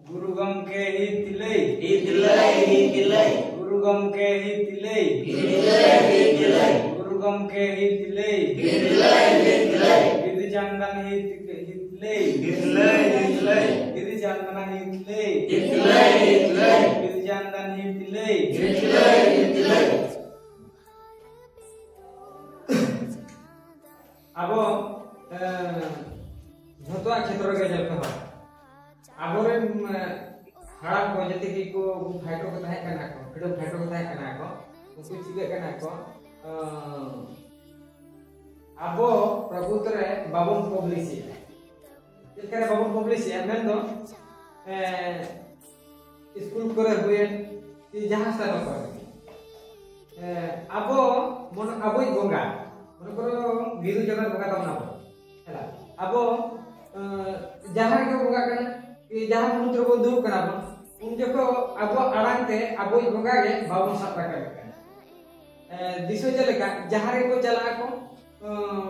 Guru gomke hitilei Guru gomke hitilei Guru gomke hitilei Gidi jangan hitilei Gidi jangan hitilei Gidi jangan hitilei abo jhoto क्षेत्र के जब कहा आबोरेन हाड़ाम को जति की को फाइटो को ताहे कना को फ्रीडम फाइटो को ताहे कना को उनको चिगे कना को आबो प्रभुत्रे बाबन पब्लिसी जेकरे बाबन पब्लिसी मेन दो स्कूल करे हुए कि जहां स्थान पर आबो मन आबोई गंगा मन करो बिरु जगह गंगा तमना हला आबो जहां के गंगा कना कि जहां मंत्र को दूर करा उन जको अब आड़ांगते अब बंगा गे बाबन साब राखा दिसो जलेका जहां रे को चला को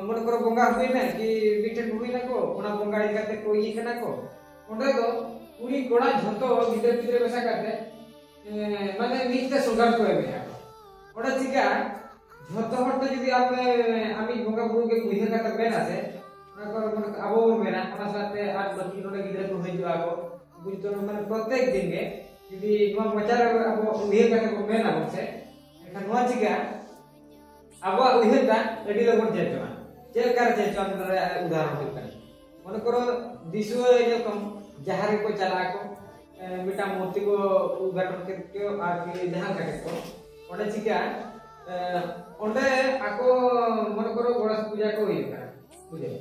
मन करो बंगा हुइना कि बिठे हुइना को ओना बंगा इकाते को ई कना को ओंडे दो कुड़ी कोड़ा झतो गिदर गिदर बेसा करते माने नीचे सुगार को एमे ओडा चिका झतो हट जदी आमी बंगा बुरु के बुझे का बेना से आबो मेना ओना साथे आठ बच्ची नोडे गिदर को होई जाबो बुझतो माने प्रत्येक दिन के यदि नोआ मचार आबो उहेर काते को मेना बसे एखा नोआ चिका आबो उहेरटा एडी लगन जेचवा चेल कार जेचवा उदाहरण होता मन करो दिसो एरकम जहारे को चला को मिटा मूर्ति को उद्घाटन के आर के जहां काटे को ओडे चिका ओंडे आको मन करो गणेश पूजा को होइका बुझे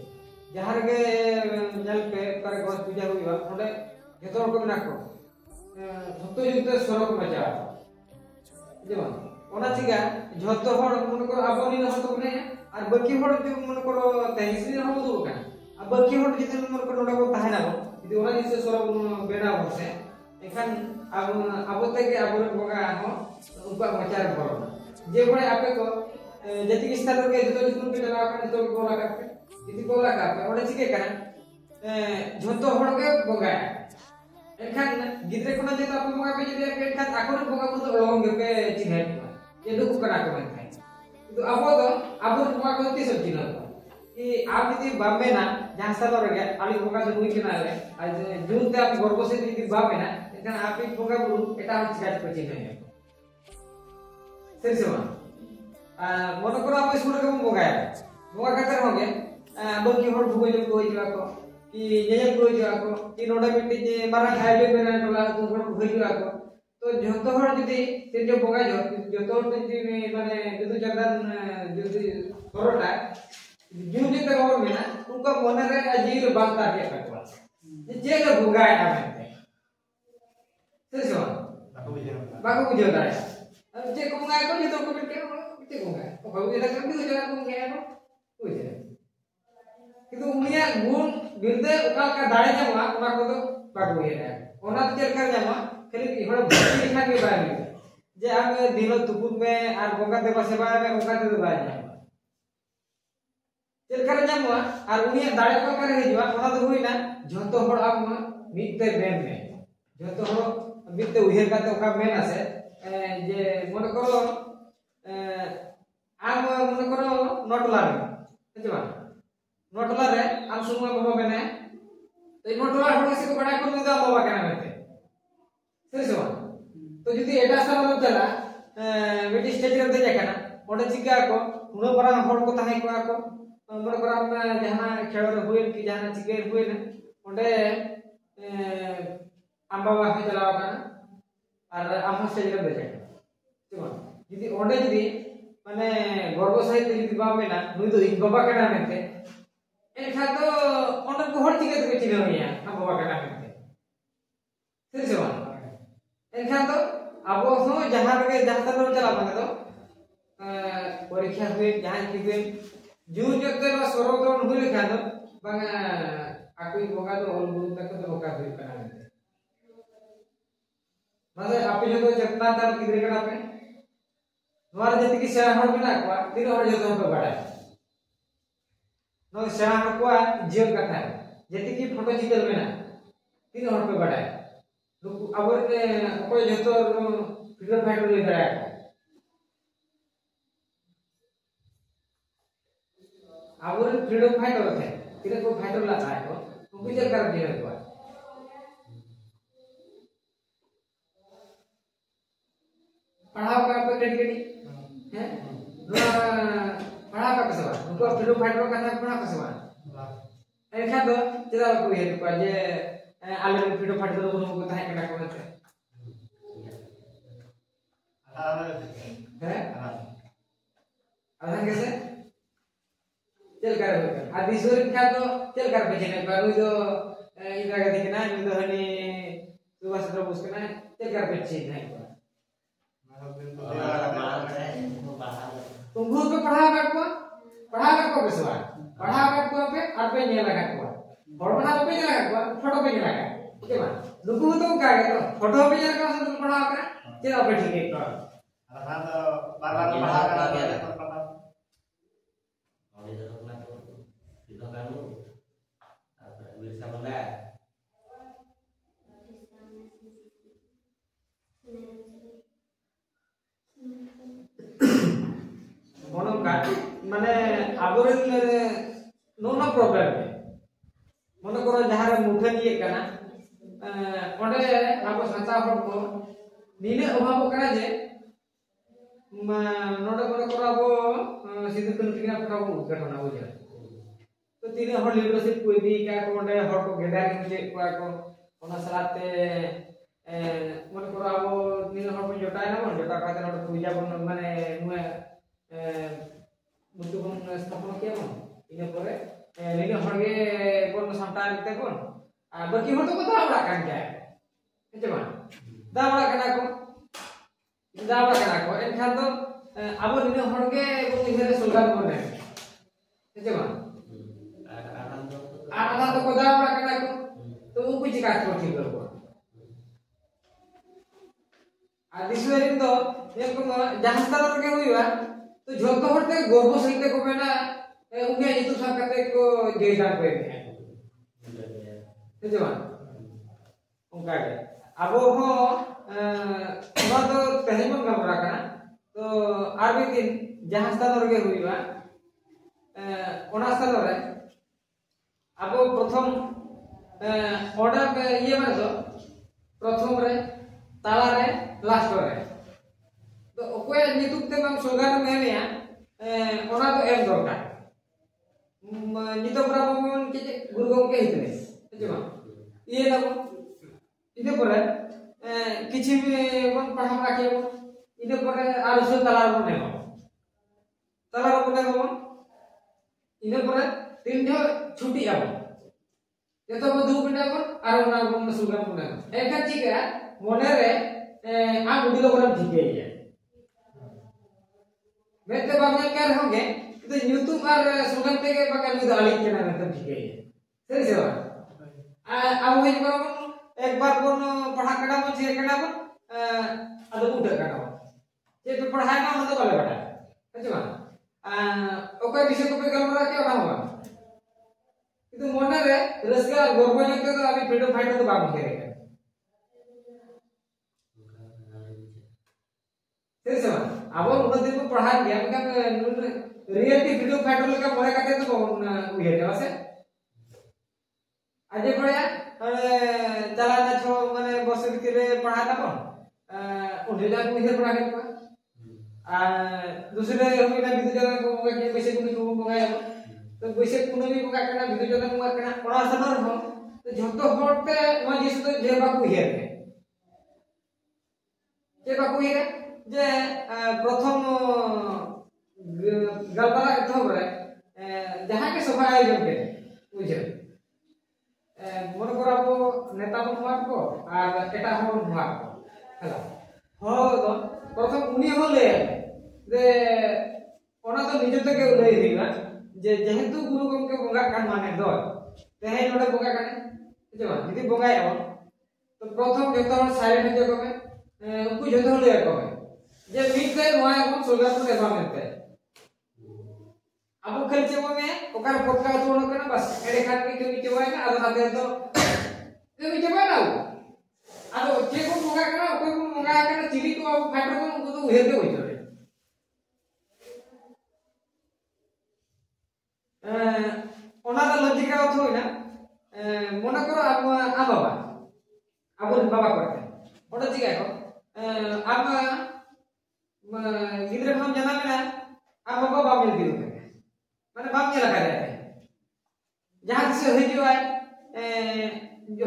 जहां के जल पे कर गणेश पूजा होइबा ओंडे जतो को ना को झतो जुते सरक मजा जेमा ओना चिगा झतो हड़ मन करो आबोनी न हतो ने आर बाकी हड़ जो मन करो तहसील न हो दो का अब बाकी हड़ जिते मन करो नडा को ताहे ना यदि ओना जिसे सरक बेना होसे एखान अब ते के आबो बगा हो उनका मचार करो जे बड़े आपे को जति की स्थान के जतो स्कूल के चला का तो को लगा यदि को लगा ओना चिके कना झतो हड़ के बगा एखान गिद्रे कोना जे आप बगा पे जे एखान आकोर बगा को ओलंग के चिन्ह ये दुख करा को मन थाय तो अब बगा को ती सब चिन्ह कि आप यदि बामे ना जहां स्थान रे आली बगा से हुई किना रे आज जून ते आप गर्भ से यदि बामे ना एखान आप बगा बुरु एटा हम चिकाट को चिन्ह है सेरिसमा मन करो आप स्कूल के बगा खातर होगे बकी हर भुगो जो कोई जवा को कि ये कोई जवा को कि नोडा मिट्टी जे मारा हाईवे बेना टोला तो हर भुगो जवा को तो जतो हर जदी ते जो बगा जो जतो हर जदी माने जदु जगदान जदी करोटा जुनी ते और में ना उनका मन रे अजीर बात के कटवा जे के भुगाय ना में सेरिसमा बाको बुझो दाय अब जे को गाय को जे तो को के ते को गाय ओ बाबू जे कर दी जगह को गाय नो बुझे किंतु उनिया गुण बिरदे उका का दाड़े जामा ओना को तो बाको हे ना ओना चेल कर जामा खाली हड़ भक्ति लिखा के बाय में जे हम दिनो तुकुन में आर बंगा देवा सेवा में ओका दे बाय जामा चेल कर जामा आर उनिया दाड़े को करे हिजवा ओना तो होइना झतो हड़ आप मिते बेन में झतो हड़ मिते उहेर काते ओका मेन आसे जे मन करो आम मन करो नटला रे बुझबा नटला रे आम सुमा बाबा बने तो नटला हड़ से को बड़ा को दा बाबा केना बेते सेरिसमा तो जदी एटा सारा चला बेटी स्टेज रे दे जाकना ओडे चिका को उनो बरा हड़ को ताहे को मन करो हम जहां खेल रे हुए कि जहां चिके हुए ना ओडे आम बाबा के चला कना और आम स्टेज रे दे जाकना बुझबा जदी ओडे जदी माने गर्भ सहित जदी बामे ना नुई तो बाबा केना मेते एखा तो ओंड को हड़ चिके तो चिन्ह होइया हम बाबा केना मेते सेरिसमा एखा तो आबो हो जहां रे जहां तक चला माने तो परीक्षा हुए जहां की हुए जू जते रो सरोतन हुई लेखा तो बांगा आकुई बगा तो ऑल गुरु तक तो बगा हुई कना मेते माने आपे जो तो चेतना तार किदरे कना पे नोर जति की सेवा हड़ बिना को तीन हड़ जो तो बड़ा नो सेवा को जीवन कथा जति की फोटो चित्र में ना तीन हड़ पे बड़ा अब कोई जो फ्रीडम फाइटर ले रहा है अब फ्रीडम फाइटर थे तीन को फाइटर लगा है तो उनको चल कर दिया हुआ पढ़ाओ का पे कड़ी है पढ़ा का कसवा उनको फ्रीडम फाइटर का था पढ़ा कसवा एखा दो चला को ये को जे आले फ्रीडम फाइटर को उनको था कना को है आधा कैसे चल कर आदि सूर्य का तो चल कर पे चले पर जो इंदिरा गांधी के ना जो हनी सुभाष चंद्र बोस के ना चल कर पे चीज नहीं तुम भूल पे पढ़ा को बेसवा पढ़ा को पे और पे नहीं लगा को और बना पे नहीं लगा को फोटो पे नहीं लगा ठीक है लुकु तो का है तो फोटो पे नहीं लगा तो तुम पढ़ा कर चलो पे ठीक है तो हां तो बार-बार पढ़ा कर माने आबोरेन नो प्रॉब्लम मने करो जहां मुठन ये कना ओंडे आबो संता हर को नीने अभाव करा जे नोडे मने करो आबो सिद्धू कनुतिना पठाव उद्घाटन हो जाए तो तीन हर लीडरशिप कोई भी का को ओंडे हर को गेडा के को ओना सलाते मने करो आबो नीने हर को जोटाय ना जोटा काते नोडे पूजा बन माने नुए मुतु बन स्थापना किया बन इन परे लेकिन हरगे बन सामटा निते बन बाकी हर तो को दावड़ा कान क्या है जमा दावड़ा कना को एनखान तो अब इन हरगे बन इधर स्लोगान बन है जमा आधा तो को दावड़ा कना को तो वो कुछ काट को ठीक करबो आ दिसवेरिन तो ये को जहां स्तर के हुईवा तो झोतो हरते गर्व सहित को मेना उनके नितु साकते को जेदार पे है जमा उनका के अब हो नवा तो तहेमन गमरा कना तो आर भी दिन जहां स्थान रे हुईबा ओना स्थान रे अब प्रथम ऑर्डर ये माने तो प्रथम रे ताला रे लास्ट रे तो ओकोय नितुक ते हम स्लोगान मेनिया ओना तो एम दरकार नितो ब्राह्मण के गुरु गंगे हितने जमा ये ना इने परे किछि भी बन पढ़ा राखे इने परे आरो से तलार बने तलार बने इने परे तीन जो छुट्टी अब ये तो दो घंटा पर आरो ना बन स्लोगान बने एका ठीक है मने रे आ उडी लोगन ठीक है मेते बाबने कर होंगे तो यूट्यूब और स्लोगन पे के बकल में दाली के ना मतलब ठीक है सही से अब वही को एक बार बन पढ़ा कड़ा बन से कड़ा बन अदो उठ कड़ा जे पे पढ़ाई ना मतलब वाले बटा है जमा ओके विषय को पे गलमरा के ना होगा किंतु मोने रे रसका गर्व नहीं तो अभी फ्रीडम फाइटर तो बाग खेलेगा सही से अब उन दिन को पढ़ा गया मतलब रियलिटी वीडियो फाइटर लगा पढ़े काते तो उहे देवा से आजे पढ़या चला ना छो माने बस भीतर पढ़ा ना कोन उन्हें को इधर पढ़ा के दूसरे हम ना विद्युत जन को के पैसे को मंगाया तो पैसे को भी मंगा करना विद्युत जन मंगा करना पढ़ा सनर हो तो झतो होते न जिस तो जे बाकू हियर के जे बाकू हियर जे प्रथम गलबरा एथम रे जहां के सभा आयोजन के बुझे मन करबो नेता बन हुआ को और एटा हो हुआ हला हो तो प्रथम उनी हो ले जे ओना तो निजते के ले दिबा जे जेहेतु गुरु गमके बंगा कान माने दो तेहे नोडे बंगा काने जेमा यदि बंगाय हो तो प्रथम जतो साइलेंट जे कमे उनको जतो ले कमे जे मीट के नोया को सोलर को देबा मिलते अब खर्चे में ओकर पक्का तो न करना बस एडे खान के जो नीचे होएगा आधा आधे तो नीचे बना ᱟᱫᱚ ᱪᱮᱫ ᱠᱚ ᱵᱚᱸᱜᱟ ᱠᱟᱱᱟ ᱚᱠᱚᱭ ᱠᱚ ᱵᱚᱸᱜᱟ ᱠᱟᱱᱟ ᱪᱤᱞᱤ ᱠᱚ ᱟᱵᱚ ᱯᱷᱟᱴᱚ ᱠᱚ ᱩᱱᱠᱩ ᱫᱚ ᱩᱭᱦᱟᱹᱨ ᱜᱮ ᱵᱩᱡᱷᱟᱹᱣ ona da logika otho na mona koro abo ababa abo baba korte oda chiga ko aba gidre kham jana mena aba baba mil diu mane bam jela kare jahan se hoy jo ay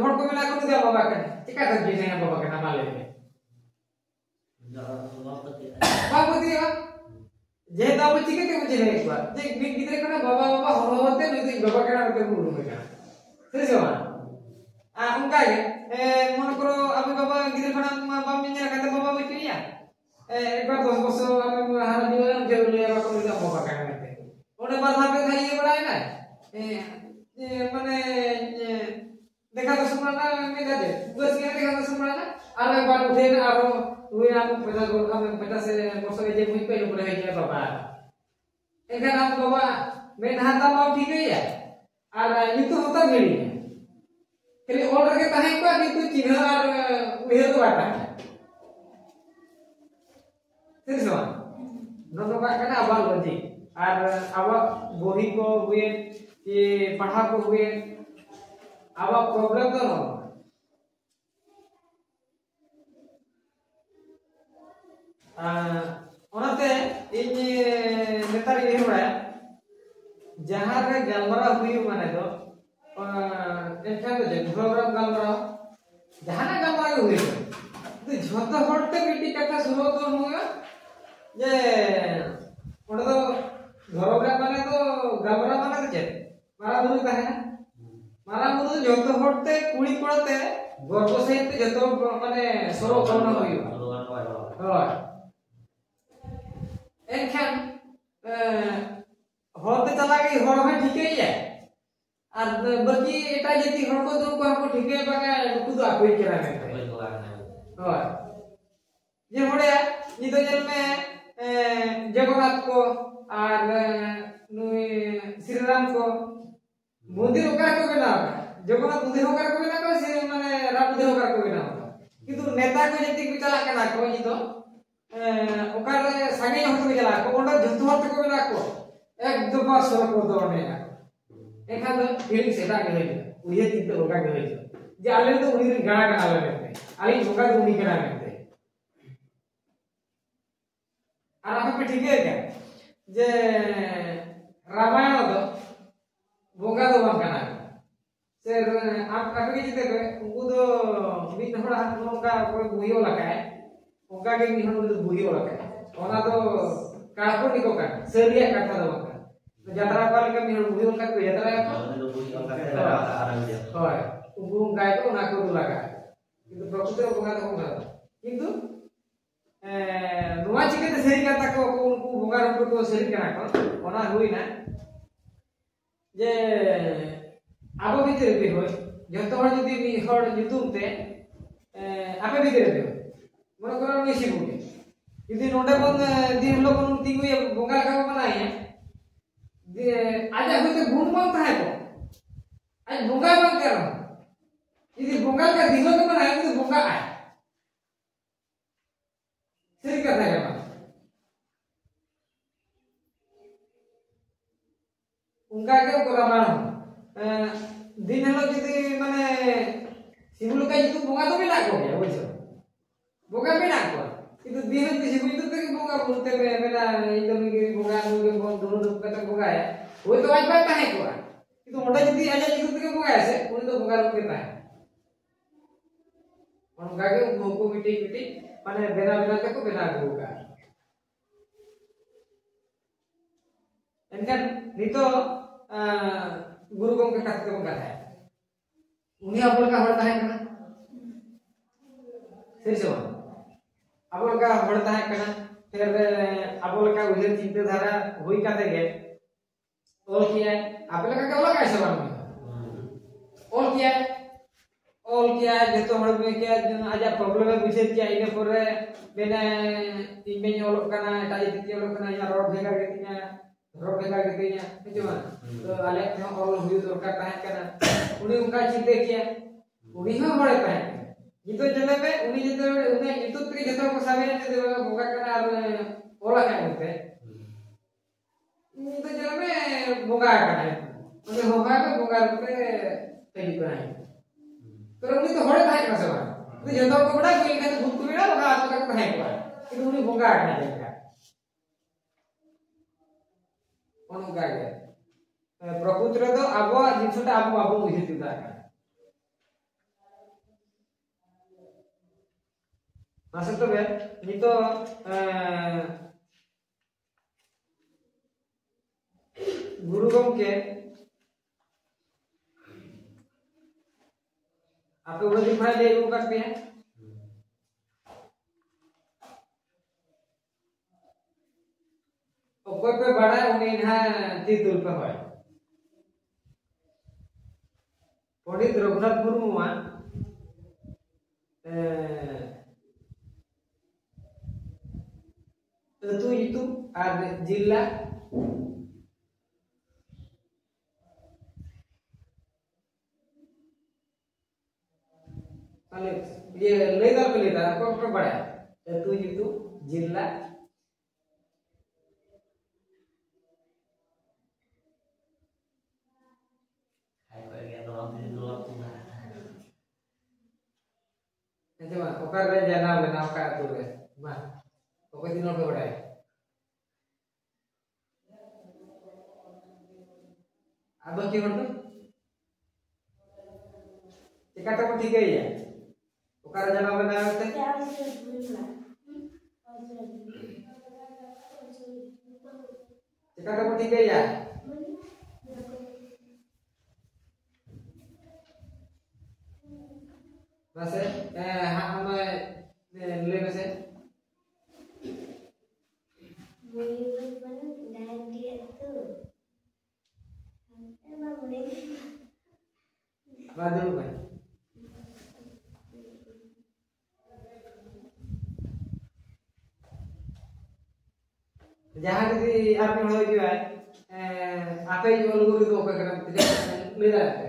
hor ko mena ko dia baba kane chika ta jine baba kana male babu dia जे दाव चिके के मुझे एक बार जे big गिदरे कना बाबा बाबा होते नहीं तो बाबा कना के मुंडू में कना से मा आ उनका के मन करो अबे बाबा गिदरे कना बाबा में जरा कहते बाबा में किया एक बार 10 वर्ष हमें हाल दियो जे ले बाबा को बाबा कना में ओने बाधा पे खाई ये बड़ा है ना माने देखा तो सुना में दे बस के देखा तो सुना ना आरे बार उठे ना आरो हुए आप 50 से वर्ष के जे मुई पे पड़े है बाबा एखन आप बाबा मैं नहाता मां ठीक है और ये तो होता गेली खाली ऑर्डर के ताहे को किंतु चिन्ह और उहे तो बाटा सिरसो नोनो का कना आबा लॉजिक और आबा बोही को हुए ये पढ़ा को हुए आबा प्रॉब्लम तो न ओनाते इन नेतार ये बड़ा जहां रे गलमरा हुई माने तो एखा तो झगड़ा गलमरा जहां ना गलमरा हुई तो झोतो हटते बेटी कथा शुरू तो हुआ जे ओडा तो घरबरा माने तो गलमरा माने तो चेत मारा बुरु कहे ना मारा बुरु झोतो हटते कुड़ी कोड़ते गर्भ सहित जतो माने सरो करना हुई हां एनखान होते चला गई हर में ठीक है और बाकी एटा जति हर को दो को ठीक है बाका नुकु दो आकोई केरा में हां जे होड़े नि तो जल में जगन्नाथ को और नुई श्री राम को मंदिर ओकार को बना जगन्नाथ मंदिर ओकार को बना को से माने राम मंदिर ओकार को बना किंतु नेता को जति को चला केना को नि तो ओकार संगे हट के चला को ओंडा जतो हट को बना को एकदम बार सर को दौड़ने ना एखा तो फीलिंग सेटा के होय उहे चिंता होगा के होय जे आले तो उनी गाना गाना लेते आली होगा तो उनी गाना लेते और आप पे ठीक है क्या जे रामायण तो बोगा तो बन गाना से आप काके जिते पे उनको तो मित हड़ा का कोई बुहियो लगा है उनका के निहन तो बुहियो लगा है ओना तो काको निको का सेरिया कथा दो तो यात्रा पाल के निहन बुहियो का को यात्रा को होय उगुम गाय को ना को लगा किंतु प्रकृति बोगा तो बोगा किंतु नुआ चिके ते सेरी कथा को उनको बोगा रूप को सेरी करा को ओना हुई ना जे आबो भीतर भी होय जतो हर जदी मी हर जितुम ते आपे भीतर भी मन करो निसी बुके यदि नोडे बन दिन लोग बन तिगु ये बोगा का बनाए आज होते गुण बनता है को आज बोगा बन कर यदि बोगा का दिनो को बनाए तो बोगा आए सिर करता है उनका के कोरामान दिन हलो जदी माने सिमुल का जितु बोगा तो बिना को गया बुझो बोगा बिना को किंतु दिन हलो सिमुल तो के बोगा बोलते मेरा एकदम के बोगा के दोनों लोग का बोगा है वो तो आज बात है को किंतु मोटा जदी आज जितु के बोगा है उन तो बोगा लोग के है उनका के को मिटी मिटी माने बिना बिना तक को बिना होगा एनकन नितो गुरु गम के कथा को कथा है उन्हीं अपन का हड़ता है कना फिर से अपन का हड़ता है कना फिर अपन का उधर चिंता धारा हुई का देगे और किया अपन का क्या लगा ऐसा बन और किया जतो हड़ में क्या आज प्रॉब्लम है बुझे क्या इने पर बेना इमेज ओलोक कना एटा जति ओलोक कना या रोड भेगा गतिना रोड भेगा गतिना बुझो तो आले को ऑल हुई दरकार ताहे कना उनी उनका चिंता किया उनी हो बड़े ताहे itu jeleme uni jete uni itu tri jete ko sabe jete boga kana ar ola ka jete itu jeleme boga kana uni boga rute tegi kana pero uni to hore thai kana saba itu jete ko bada ko ilka to bhut bida boga ato ka thai ko itu uni boga kana jete onu ga ge प्रकृति तो अब जिनसटा अब अब बुझे दिता है मासे तो बे नि तो गुरु गमके आपे वो दिखाई दे वो करते हैं कोई पे बड़ा उन्हें ना तीतुल पे है पंडित रघुनाथ मुर्मू itu ada जिला माने ये लेगा पे लेता है कौन बड़ा है itu जिला coba oka raja na oka tu re mah oka dino ke bada अब की होतो एकाटा को ठीक है या ओका राजा ना बनाते एकाटा को ठीक है या बस हम ले बसे बादल भाई जहां यदि आपने हो जो है आपे जो लोग तो का करम ले रहा है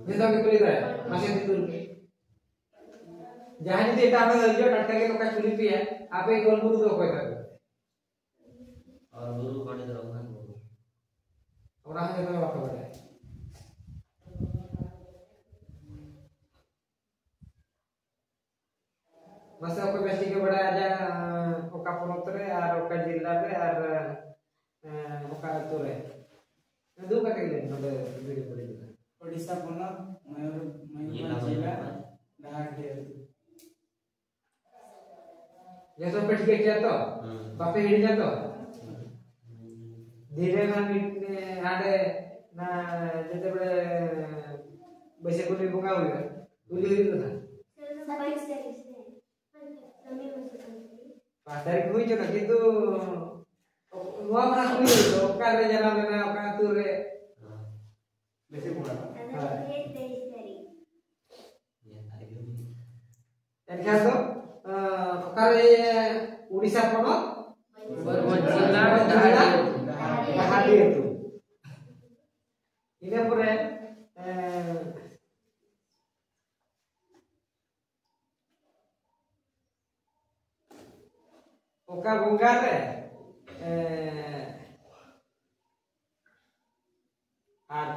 ये तो के ले रहा है मासे दूर के जहां यदि एटा आपे जो टटका के लोग चुली पे है आपे गोल गुरु तो कोई कर और गुरु कोने दो और हम जो बात कर रहे हैं बस आपको बेसी के बड़ा आजा ओका पोनत रे और ओका जिला रे और ओका तो रे दो का के नबे वीडियो पड़ी ओडिसा पोनत मयूर जिला डाक दे ये सब पेट के क्या तो बापे हिड़ जा तो धीरे ना आडे ना जते बड़े बैसे कोनी बुंगा हुई उली था तारीख हुई जो किंतु नुआ मना हुई तो ओका रे जना लेना ओका तू रे बेसे बुंगा हां एखा तो ओका रे ओडिसा पोनत जिला हादी तो इने परे ओका बुंगा रे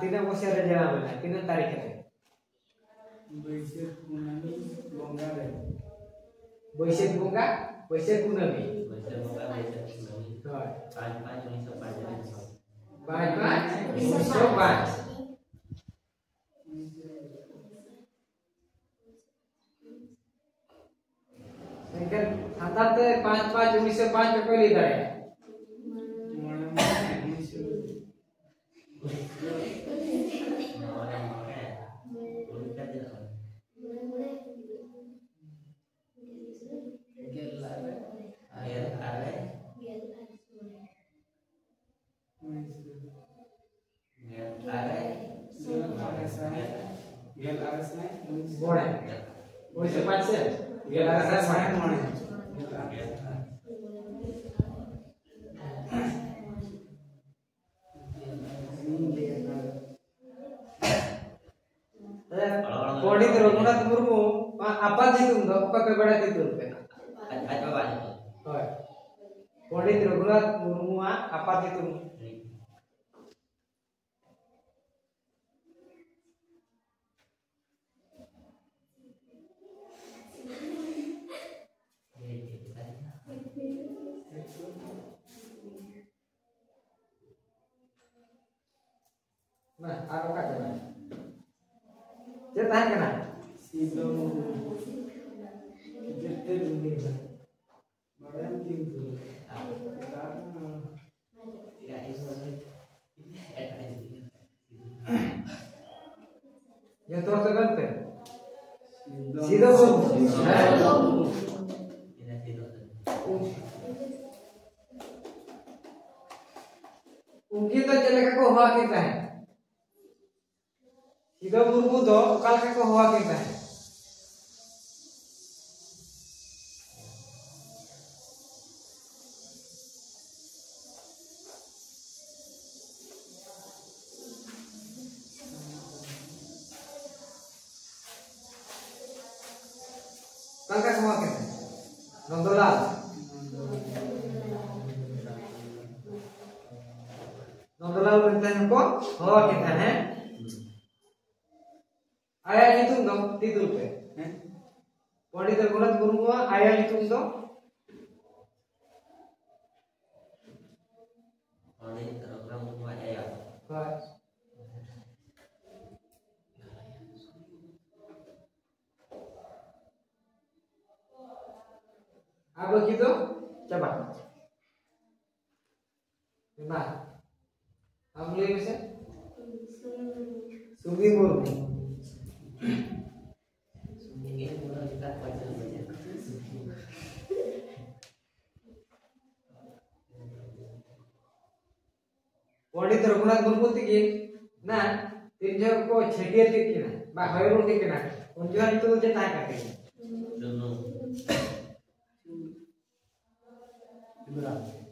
तीन बसे रे जना में तीन तारीख रे बैसाख कुनामी बुंगा रे बैसाख बुंगा बैसाख कुनामी पाँच 1905 लेकिन हाथाते 5/5/1905 पे कोई लीडर है बोले 1905 से 1905 Pandit Raghunath Murmu apa nyutum do apa pe bada titul pe Aj bapak itu. hoy Pandit Raghunath Murmu apa nyutum nah aku kata cerita kena sidong jete dunia Mariam tinggal yang terus kan pe sidong mungkin तो चलेगा को हवा कहता है सीधा मुर्मू तो कल का को हवा कहता है कल का हवा कहता है नंदलाल नंदलाल कहते हैं को हवा कहता है आया nyutum dong titul pe Pandit Raghunath Murmu aya nyutum dong Pandit Raghunath Murmu aya apa gitu coba gimana kamu lihat bisa Sumi Murmu Pandit Raghunath Murmu tiki na tinjau ko छेटियर tiki na ba hayru tiki na unjuan itu je tahu kaki Dunu Ibrahim